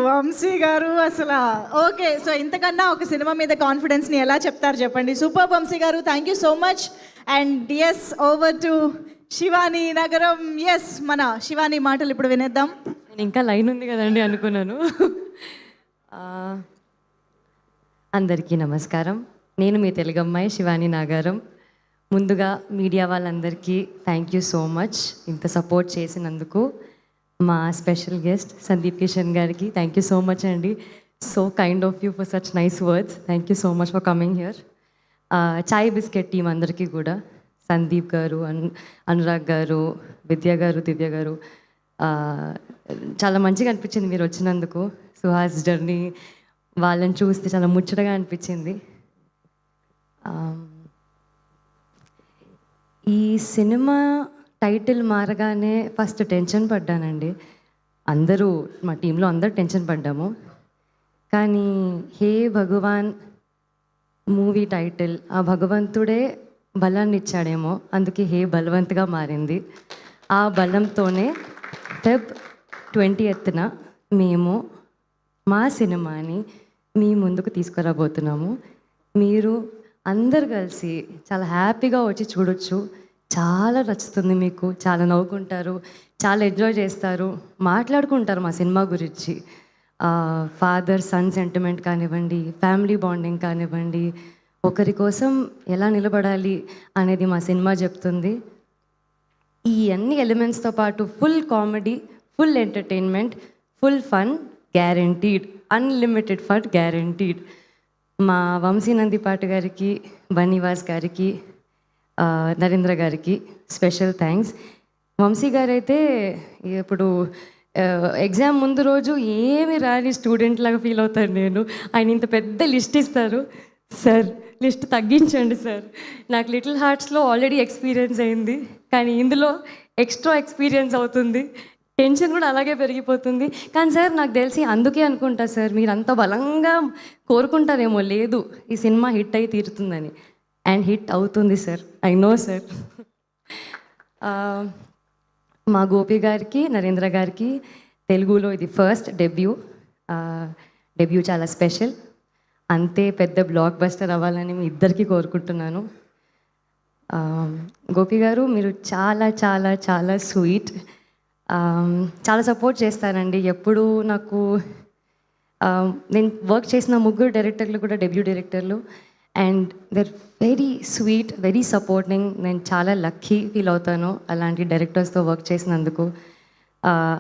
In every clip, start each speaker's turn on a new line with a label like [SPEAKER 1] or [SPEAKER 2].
[SPEAKER 1] వంశీ గారు అసలు okay. So ఇంతకన్నా ఒక సినిమా మీద కాన్ఫిడెన్స్ని ఎలా చెప్తారు చెప్పండి. సూపర్ వంశీ గారు, thank you so much. And yes, over to Shivani నగరం. ఎస్, మన శివాని మాటలు ఇప్పుడు వినేద్దాం.
[SPEAKER 2] నేను ఇంకా లైన్ ఉంది కదండి అనుకున్నాను. అందరికీ నమస్కారం. నేను మీ తెలుగు అమ్మాయి శివాని నాగారం. ముందుగా మీడియా వాళ్ళందరికీ థ్యాంక్ యూ సో మచ్ ఇంత సపోర్ట్ చేసినందుకు. మా స్పెషల్ గెస్ట్ సందీప్ కిషన్ గారికి థ్యాంక్ యూ సో మచ్ అండి. So kind of you for such nice words. Thank you so much for coming here. Chai biscuit team అందరికీ కూడా, సందీప్ గారు, అనురాగ్ గారు, విద్య గారు, దివ్య గారు, చాలా మంచిగా అనిపించింది మీరు వచ్చినందుకు. సుహాస్ జర్నీ వాళ్ళని చూస్తే చాలా ముచ్చటగా అనిపించింది. ఈ సినిమా టైటిల్ మారగానే ఫస్ట్ టెన్షన్ పడ్డానండి. అందరూ మా టీంలో అందరూ టెన్షన్ పడ్డాము. కానీ హే భగవాన్ మూవీ టైటిల్ ఆ భగవంతుడే బలాన్ని ఇచ్చాడేమో, అందుకే హే బలవంత్గా మారింది. ఆ బలంతోనే ఫెబ్ 20న మేము మా సినిమాని మీ ముందుకు తీసుకురాబోతున్నాము. మీరు అందరు కలిసి చాలా హ్యాపీగా వచ్చి చూడొచ్చు. చాలా నచ్చుతుంది మీకు, చాలా నవ్వుకుంటారు, చాలా ఎంజాయ్ చేస్తారు, మాట్లాడుకుంటారు మా సినిమా గురించి. ఫాదర్ సన్ సెంటిమెంట్ కానివ్వండి, ఫ్యామిలీ బాండింగ్ కానివ్వండి, ఒకరి కోసం ఎలా నిలబడాలి అనేది మా సినిమా చెప్తుంది. ఈ అన్ని ఎలిమెంట్స్తో పాటు full comedy, full entertainment, full fun guaranteed, unlimited fun guaranteed. మా వంశీ నందిపాటి గారికి, బన్నీవాస్ గారికి, నరేంద్ర గారికి స్పెషల్ థ్యాంక్స్. వంశీ గారు అయితే ఇప్పుడు ఎగ్జామ్ ముందు రోజు ఏమి రాని స్టూడెంట్ లాగా ఫీల్ అవుతాను నేను. ఆయన ఇంత పెద్ద లిస్ట్ ఇస్తారు. సార్ లిస్ట్ తగ్గించండి సార్, నాకు లిటిల్ హార్ట్స్లో ఆల్రెడీ ఎక్స్పీరియన్స్ అయింది, కానీ ఇందులో ఎక్స్ట్రా ఎక్స్పీరియన్స్ అవుతుంది, టెన్షన్ కూడా అలాగే పెరిగిపోతుంది. కానీ సార్ నాకు తెలిసి అందుకే అనుకుంటా సార్ మీరు అంత బలంగా కోరుకుంటారేమో, లేదు ఈ సినిమా హిట్ అయి తీరుతుందని. అండ్ హిట్ అవుతుంది సార్, ఐ నో సార్. మా గోపి గారికి, నరేంద్ర గారికి తెలుగులో ఇది ఫస్ట్ డెబ్యూ. డెబ్యూ చాలా స్పెషల్. అంతే పెద్ద బ్లాక్ బస్టర్ అవ్వాలని మీ ఇద్దరికీ కోరుకుంటున్నాను. గోపి గారు మీరు చాలా చాలా చాలా స్వీట్, చాలా సపోర్ట్ చేస్తారండి ఎప్పుడు నాకు. నేను వర్క్ చేసిన ముగ్గురు డైరెక్టర్లు కూడా డెబ్యూ డైరెక్టర్లు, and they're very sweet, very supporting. నేను చాలా లక్కీ ఫీల్ అవుతాను అలాంటి డైరెక్టర్స్తో వర్క్ చేసినందుకు.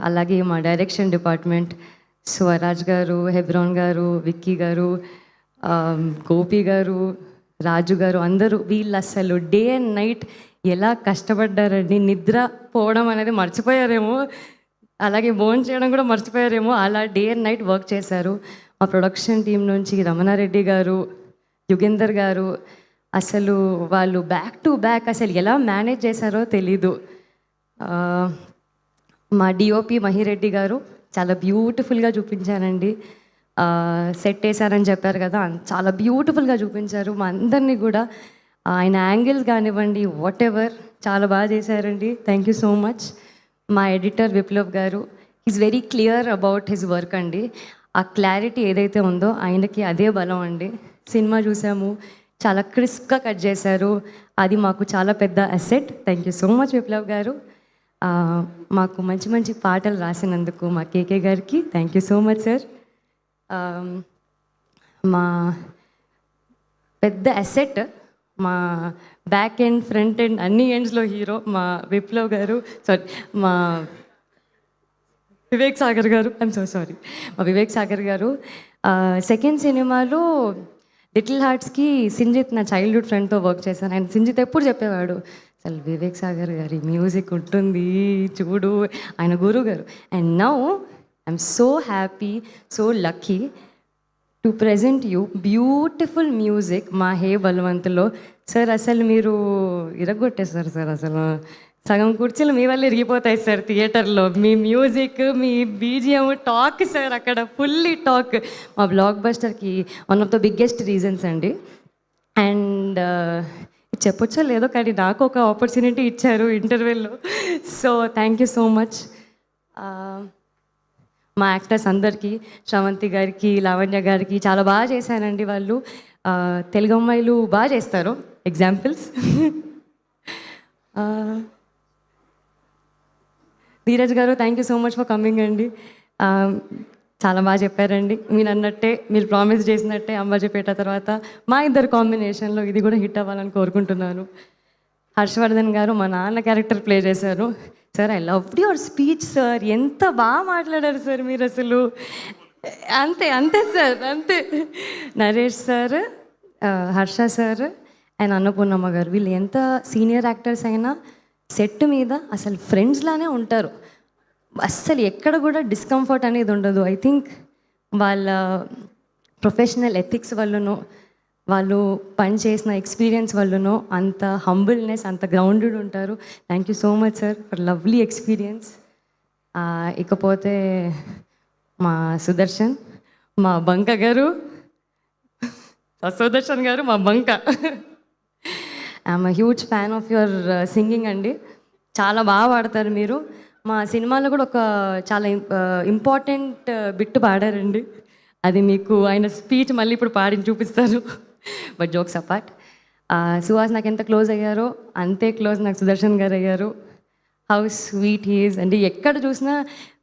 [SPEAKER 2] అలాగే మా డైరెక్షన్ డిపార్ట్మెంట్ స్వరాజ్ గారు, హెబ్రాన్ గారు, విక్కీ గారు, గోపి గారు, రాజు గారు, అందరూ వీళ్ళు అసలు డే అండ్ నైట్ ఎలా కష్టపడ్డారండి. నిద్ర పోవడం అనేది మర్చిపోయారేమో, అలాగే భోజనం చేయడం కూడా మర్చిపోయారేమో, అలా డే అండ్ నైట్ వర్క్ చేశారు. మా ప్రొడక్షన్ టీం నుంచి రమణారెడ్డి గారు, యుగేందర్ గారు, అసలు వాళ్ళు బ్యాక్ టు బ్యాక్ అసలు ఎలా మేనేజ్ చేశారో తెలీదు. మా డిఓపి మహిరెడ్డి గారు చాలా బ్యూటిఫుల్గా చూపించారండి. సెట్ వేశారని చెప్పారు కదా, చాలా బ్యూటిఫుల్గా చూపించారు మా అందరినీ కూడా. ఆయన యాంగిల్స్ కానివ్వండి, వాట్ ఎవర్ చాలా బాగా చేశారండి. Thank you so much. మా ఎడిటర్ విప్లవ్ గారు, is very clear about his work అండి. ఆ క్లారిటీ ఏదైతే ఉందో ఆయనకి అదే బలం అండి. సినిమా చూసాము, చాలా క్రిస్ప్గా కట్ చేశారు, అది మాకు చాలా పెద్ద asset. Thank you so much Viplav గారు. మాకు మంచి మంచి పాటలు రాసినందుకు మా కేకే గారికి thank you so much sir. మా పెద్ద అసెట్, మా బ్యాక్ ఎండ్, ఫ్రంట్ ఎండ్, అన్ని ఎండ్స్లో హీరో మా విప్లవ్ గారు, సారీ మా వివేక్ సాగర్ గారు, ఐఎమ్ సో సారీ, మా వివేక్ సాగర్ గారు. సెకండ్ సినిమాలో లిటిల్ హార్ట్స్కి సింజిత్ నా చైల్డ్హుడ్ ఫ్రెండ్తో వర్క్ చేశాను. ఆయన సింజిత్ ఎప్పుడు చెప్పేవాడు, అసలు వివేక్ సాగర్ గారి మ్యూజిక్ ఉంటుంది చూడు, ఆయన గురువు గారు. And now I'm so happy, so lucky to present you beautiful music మా హే బలవంత్లో. సార్ అసలు మీరు ఇరగొట్టేస్తారు సార్, అసలు సగం కుర్చీలు మీ వల్ల ఇరిగిపోతాయి సార్ థియేటర్లో. మీ మ్యూజిక్, మీ బీజిఎం, టాక్ సార్ అక్కడ ఫుల్లీ టాక్. మా బ్లాక్ బస్టర్కి one of the biggest reasons అండి. అండ్ చెప్పొచ్చో లేదో కానీ నాకు ఒక ఆపర్చునిటీ ఇచ్చారు ఇంటర్వ్యూలో. So thank you so much. మా యాక్టర్స్ అందరికీ, శ్రవంతి గారికి, లావణ్య గారికి చాలా బాగా చేశారండి వాళ్ళు. తెలుగు అమ్మాయిలు బాగా చేస్తారు. ఎగ్జాంపుల్స్ ధీరజ్ గారు, thank you so much for coming అండి. చాలా బాగా చెప్పారండి. మీరు అన్నట్టే, మీరు ప్రామిస్ చేసినట్టే అంబాజీపేట తర్వాత మా ఇద్దరు కాంబినేషన్లో ఇది కూడా హిట్ అవ్వాలని కోరుకుంటున్నాను. హర్షవర్ధన్ గారు మా నాన్న క్యారెక్టర్ ప్లే చేశారు. Sir, I love your speech sir. ఎంత బాగా మాట్లాడారు సార్ మీరు అసలు. అంతే అంతే సార్, అంతే. Naresh sir, Harsha sir and Annapurnamma garu, వీళ్ళు ఎంత సీనియర్ యాక్టర్స్ అయినా సెట్ మీద అసలు ఫ్రెండ్స్లానే ఉంటారు. అస్సలు ఎక్కడ కూడా డిస్కంఫర్ట్ అనేది ఉండదు. ఐ థింక్ వాళ్ళ ప్రొఫెషనల్ ఎథిక్స్ వల్లనో, వాళ్ళు పని చేసిన ఎక్స్పీరియన్స్ వల్లనో అంత హంబుల్నెస్, అంత గ్రౌండెడ్ ఉంటారు. Thank you so much sir for lovely experience. ఇకపోతే మా సుదర్శన్, మా బంక గారు, సుదర్శన్ గారు మా బంక. I'm huge fan of your singing అండి. చాలా బాగా పాడతారు మీరు. మా సినిమాలో కూడా ఒక చాలా ఇంపార్టెంట్ బిట్ పాడారండి. అది మీకు ఆయన స్పీచ్ మళ్ళీ ఇప్పుడు పాడి చూపిస్తారు. బట్ జోక్స్ అపార్ట్, సుహాస్ నాకు ఎంత క్లోజ్ అయ్యారో అంతే క్లోజ్ నాకు సుదర్శన్ గారు అయ్యారు. హౌ స్వీట్ హీఈస్ అండి. ఎక్కడ చూసినా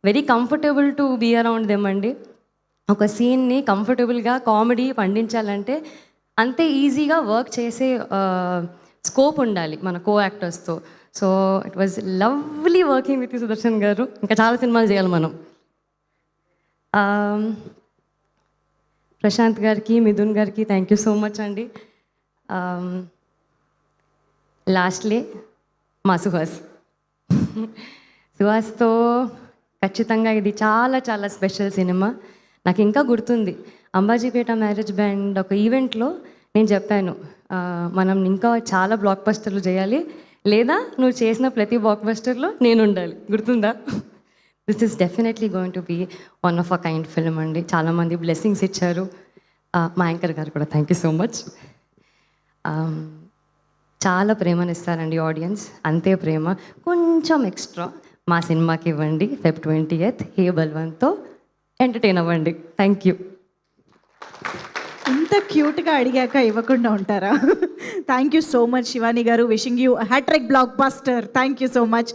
[SPEAKER 2] very comfortable to be around them అండి. ఒక సీన్ని కంఫర్టబుల్గా కామెడీ పండించాలంటే అంతే ఈజీగా వర్క్ చేసే స్కోప్ ఉండాలి మన కో యాక్టర్స్తో. So it was lovely working with Sudarshan garu. ఇంకా చాలా సినిమాలు చేయాలి మనం. ప్రశాంత్ గారికి, మిథున్ గారికి థ్యాంక్ యూ సో మచ్ అండి. లాస్ట్లీ మా సుహాస్తో ఖచ్చితంగా ఇది చాలా చాలా స్పెషల్ సినిమా. నాకు ఇంకా గుర్తుంది, అంబాజీపేట మ్యారేజ్ బ్యాండ్ ఒక ఈవెంట్లో నేను చెప్పాను, మనం ఇంకా చాలా బ్లాక్ బస్టర్లు చేయాలి, లేదా నువ్వు చేసిన ప్రతి బ్లాక్ బస్టర్లో నేను ఉండాలి. గుర్తుందా? This is definitely going to be one of a kind film అండి. చాలామంది బ్లెస్సింగ్స్ ఇచ్చారు. మా యాంకర్ గారు కూడా థ్యాంక్ యూ సో మచ్. చాలా ప్రేమనిస్తారండి ఆడియన్స్. అంతే ప్రేమ కొంచెం ఎక్స్ట్రా మా సినిమాకి ఇవ్వండి. Feb 20th హే బల్వంత్తో ఎంటర్టైన్ అవ్వండి. Thank you.
[SPEAKER 1] ఇంత క్యూట్గా అడిగాక ఇవ్వకుండా ఉంటారా? Thank you so much Shivani garu. Wishing you hat trick blockbuster. Thank you so much.